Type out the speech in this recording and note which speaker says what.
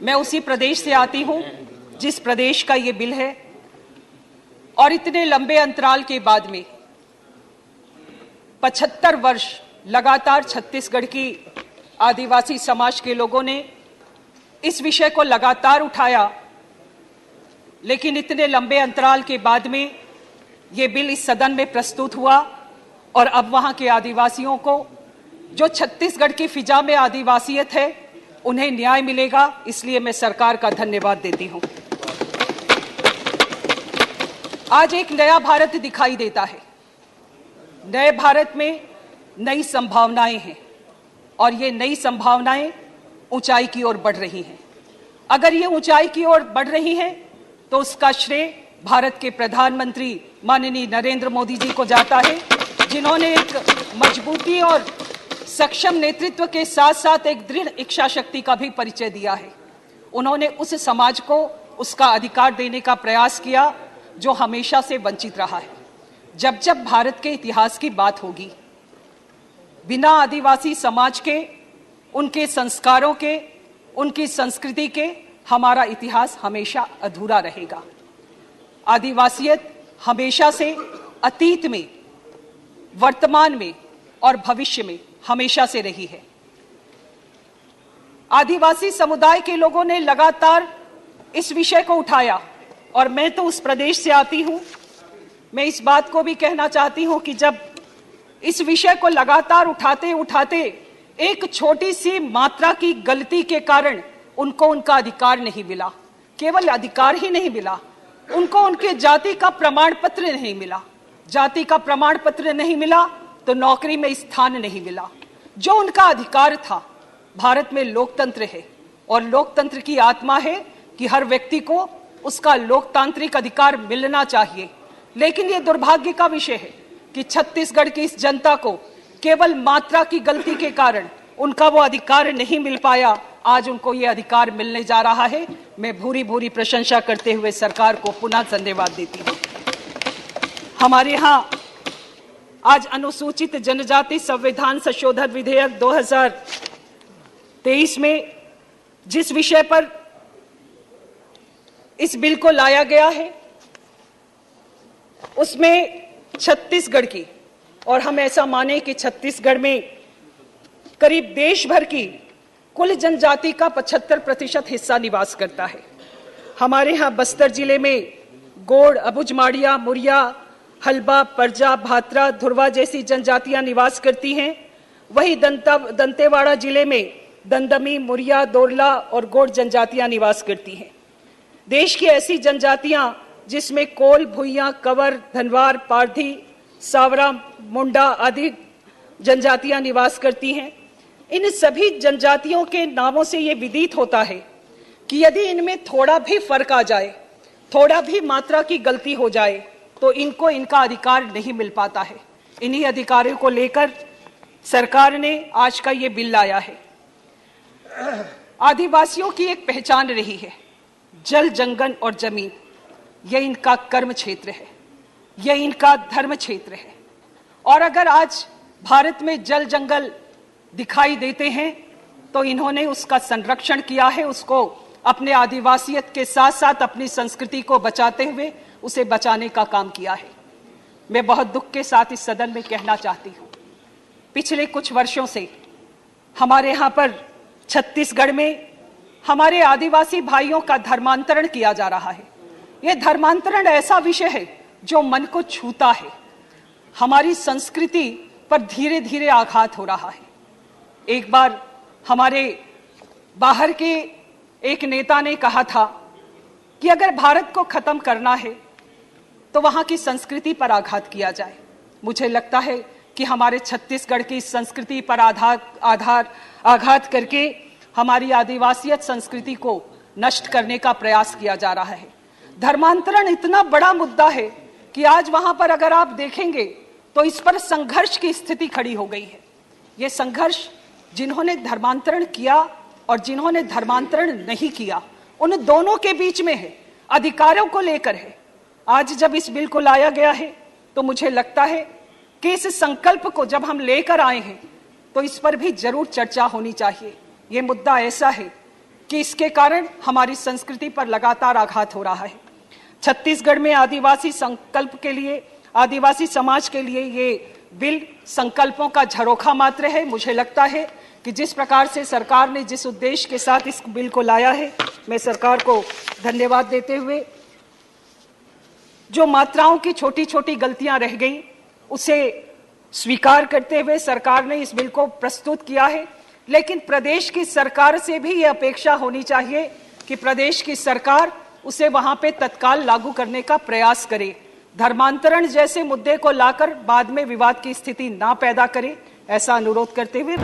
Speaker 1: मैं उसी प्रदेश से आती हूं जिस प्रदेश का ये बिल है और इतने लंबे अंतराल के बाद में 75 वर्ष लगातार छत्तीसगढ़ की आदिवासी समाज के लोगों ने इस विषय को लगातार उठाया, लेकिन इतने लंबे अंतराल के बाद में ये बिल इस सदन में प्रस्तुत हुआ और अब वहां के आदिवासियों को, जो छत्तीसगढ़ की फिजा में आदिवासियत है, उन्हें न्याय मिलेगा। इसलिए मैं सरकार का धन्यवाद देती हूं। आज एक नया भारत दिखाई देता है। नए भारत में नई संभावनाएं हैं और ये नई संभावनाएं ऊंचाई की ओर बढ़ रही हैं। अगर ये ऊंचाई की ओर बढ़ रही हैं तो उसका श्रेय भारत के प्रधानमंत्री माननीय नरेंद्र मोदी जी को जाता है, जिन्होंने एक मजबूती और सक्षम नेतृत्व के साथ साथ एक दृढ़ इच्छा शक्ति का भी परिचय दिया है। उन्होंने उस समाज को उसका अधिकार देने का प्रयास किया जो हमेशा से वंचित रहा है। जब जब भारत के इतिहास की बात होगी, बिना आदिवासी समाज के, उनके संस्कारों के, उनकी संस्कृति के हमारा इतिहास हमेशा अधूरा रहेगा। आदिवासियत हमेशा से अतीत में, वर्तमान में और भविष्य में हमेशा से रही है। आदिवासी समुदाय के लोगों ने लगातार इस विषय को उठाया और मैं तो उस प्रदेश से आती हूं। मैं इस बात को भी कहना चाहती हूं कि जब इस विषय को लगातार उठाते उठाते एक छोटी सी मात्रा की गलती के कारण उनको उनका अधिकार नहीं मिला, केवल अधिकार ही नहीं मिला, उनको उनके जाति का प्रमाण पत्र नहीं मिला। जाति का प्रमाण पत्र नहीं मिला तो नौकरी में स्थान नहीं मिला। जो उनका अधिकार था, भारत में लोकतंत्र है और लोकतंत्र की आत्मा है कि हर व्यक्ति को उसका लोकतांत्रिक अधिकार मिलना चाहिए। लेकिन ये दुर्भाग्य का विषय है कि छत्तीसगढ़ की इस जनता को केवल मात्रा की गलती के कारण उनका वो अधिकार नहीं मिल पाया। आज उनको ये अधिकार मिलने जा रहा है। मैं भूरी भूरी प्रशंसा करते हुए सरकार को पुनः धन्यवाद देती हूँ। हमारे यहाँ आज अनुसूचित जनजाति संविधान संशोधन विधेयक 2023 में जिस विषय पर इस बिल को लाया गया है, उसमें छत्तीसगढ़ की, और हम ऐसा माने कि छत्तीसगढ़ में करीब देश भर की कुल जनजाति का 75% हिस्सा निवास करता है। हमारे यहाँ बस्तर जिले में गोंड, अबुझमाड़िया, मुरिया, हल्बा, परजा, भात्रा, धुरवा जैसी जनजातियां निवास करती हैं। वही दंतेवाड़ा जिले में दंदमी, मुरिया, दोरला और गोंड जनजातियां निवास करती हैं। देश की ऐसी जनजातियां जिसमें कोल, भुइयां, कंवर, धनवार, पारधी, सावरा, मुंडा आदि जनजातियां निवास करती हैं। इन सभी जनजातियों के नामों से ये विदित होता है कि यदि इनमें थोड़ा भी फर्क आ जाए, थोड़ा भी मात्रा की गलती हो जाए, तो इनको इनका अधिकार नहीं मिल पाता है। इन्हीं अधिकारों को लेकर सरकार ने आज का ये बिल लाया है। आदिवासियों की एक पहचान रही है, जल, जंगल और जमीन। यह इनका कर्म क्षेत्र है, यह इनका धर्म क्षेत्र है। और अगर आज भारत में जल जंगल दिखाई देते हैं तो इन्होंने उसका संरक्षण किया है, उसको अपने आदिवासियत के साथ साथ अपनी संस्कृति को बचाते हुए उसे बचाने का काम किया है। मैं बहुत दुख के साथ इस सदन में कहना चाहती हूँ, पिछले कुछ वर्षों से हमारे यहाँ पर छत्तीसगढ़ में हमारे आदिवासी भाइयों का धर्मांतरण किया जा रहा है। यह धर्मांतरण ऐसा विषय है जो मन को छूता है। हमारी संस्कृति पर धीरे धीरे आघात हो रहा है। एक बार हमारे बाहर के एक नेता ने कहा था कि अगर भारत को खत्म करना है तो वहां की संस्कृति पर आघात किया जाए। मुझे लगता है कि हमारे छत्तीसगढ़ की संस्कृति पर आघात करके हमारी आदिवासियत संस्कृति को नष्ट करने का प्रयास किया जा रहा है। धर्मांतरण इतना बड़ा मुद्दा है कि आज वहां पर अगर आप देखेंगे तो इस पर संघर्ष की स्थिति खड़ी हो गई है। यह संघर्ष जिन्होंने धर्मांतरण किया और जिन्होंने धर्मांतरण नहीं किया, उन दोनों के बीच में है, अधिकारों को लेकर है। आज जब इस बिल को लाया गया है तो मुझे लगता है कि इस संकल्प को जब हम लेकर आए हैं तो इस पर भी जरूर चर्चा होनी चाहिए। ये मुद्दा ऐसा है कि इसके कारण हमारी संस्कृति पर लगातार आघात हो रहा है। छत्तीसगढ़ में आदिवासी संकल्प के लिए, आदिवासी समाज के लिए ये बिल संकल्पों का झरोखा मात्र है। मुझे लगता है कि जिस प्रकार से सरकार ने जिस उद्देश्य के साथ इस बिल को लाया है, मैं सरकार को धन्यवाद देते हुए, जो मात्राओं की छोटी छोटी गलतियां रह गई उसे स्वीकार करते हुए सरकार ने इस बिल को प्रस्तुत किया है। लेकिन प्रदेश की सरकार से भी ये अपेक्षा होनी चाहिए कि प्रदेश की सरकार उसे वहां पे तत्काल लागू करने का प्रयास करे, धर्मांतरण जैसे मुद्दे को लाकर बाद में विवाद की स्थिति ना पैदा करे, ऐसा अनुरोध करते हुए